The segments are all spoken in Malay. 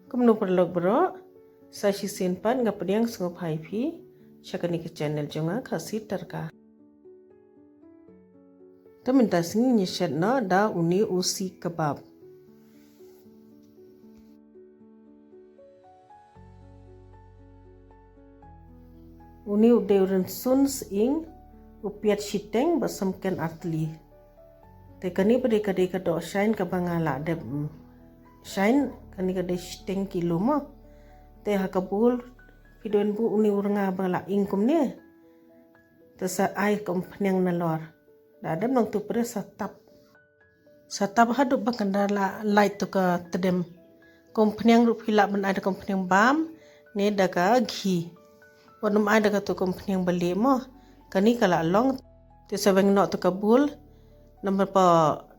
Kumno perlog bro, sashi simpan ngapediang sengop haipi, syakani ke channel jonga kasih terka. Taminta singi nyeshet no da uni usi kebab. Uni ude uren suns ing upiat shiteng basamken atli. Te kani pada kadai kado shine kabangala de shine kani kadai shiteng kilo mo. Te hakabul videoin bu uni uranga bala ingkum ne. Te sa ai kompanyang nalor. Da ada nang tu pada satap hadu bakandala light tu ka tedem. Kompanyang rup hilap men ada kompanyang bam ne daga ghi. Wanum ada ka tu kompanyang beli mo. Kani kala long te sabeng no tu kabul. Nomor pa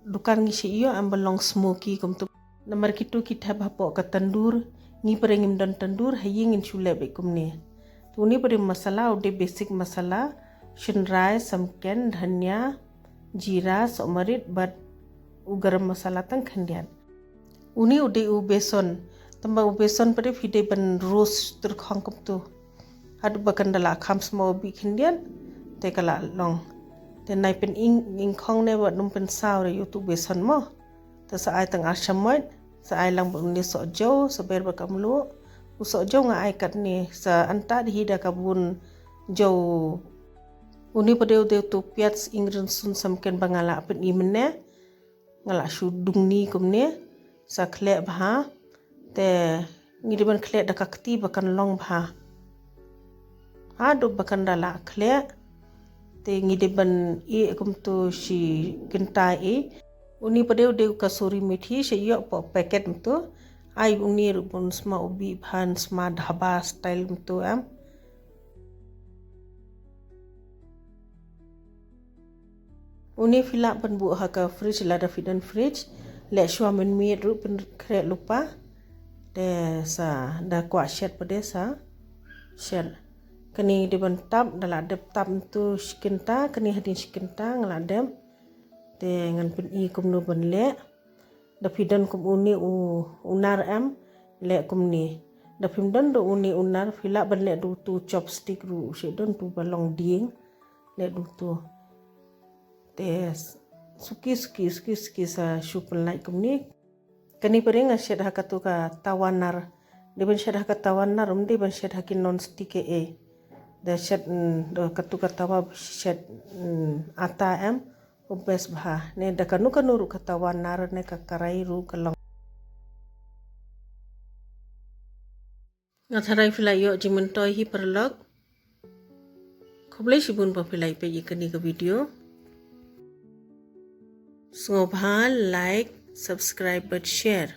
dukan ngisi iyo ambalong smoky kum tu. Nomor kitu kita bapo ka tandur ngi perengim dan tandur hayingin chule be kum ne. Tu ni pada masala ude basic masala shinrai samken dhania jira somarit bat ugaram masala tang khandian. Uni ude u beson tamba u beson pada vide ban roast terkhang kum tu. Hadu bakandala kham smau bi khandian te kala long. Te nai pen ing khong ne wat num pen saw re youtube beson mo. Te sa ai tang ashamoy sa ai lang bang ni so jo so ber bakamlu usok jo nga ai kat ni sa anta di hida kabun jo uni pada ude tu piats ingren sun samken bangala pen imene ngala shudung ni kumne sa khle bha te ngidiban khle da kakti bakan long bha adu bakan dala khle te ngidiban e kum tu shi genta e uni pada ude kasuri methi she yo po packet tu ai uni rubun sma ubi bhan sma dhaba style tu am uni fila ban bu ha ka fridge la da fidan fridge le shwa men mi ru pen kre lupa de sa da kwa shet pada sa shet kani di ban tab dala dep tab tu shkinta kani hadin shkinta ngala dem te ngan pen i kum no ban le da fidan kum uni unar am le kum ni da fimdan do uni unar fila ban le du tu chopstick ru she don tu balong ding le du tu te suki sa shupel like kum ni kani pering shed ha katu ka tawanar de ban shed ha ka tawanar de ban shed ha ki non stick e da shed do katu ka tawa shed ata am ubes bha ne da kanu ru ka tawanar ne ka karai ru kalong ngatharai filai yo jimun toy hi perlok khoblai sibun pa filai pe ikani ka video Sngobha like subscribe but share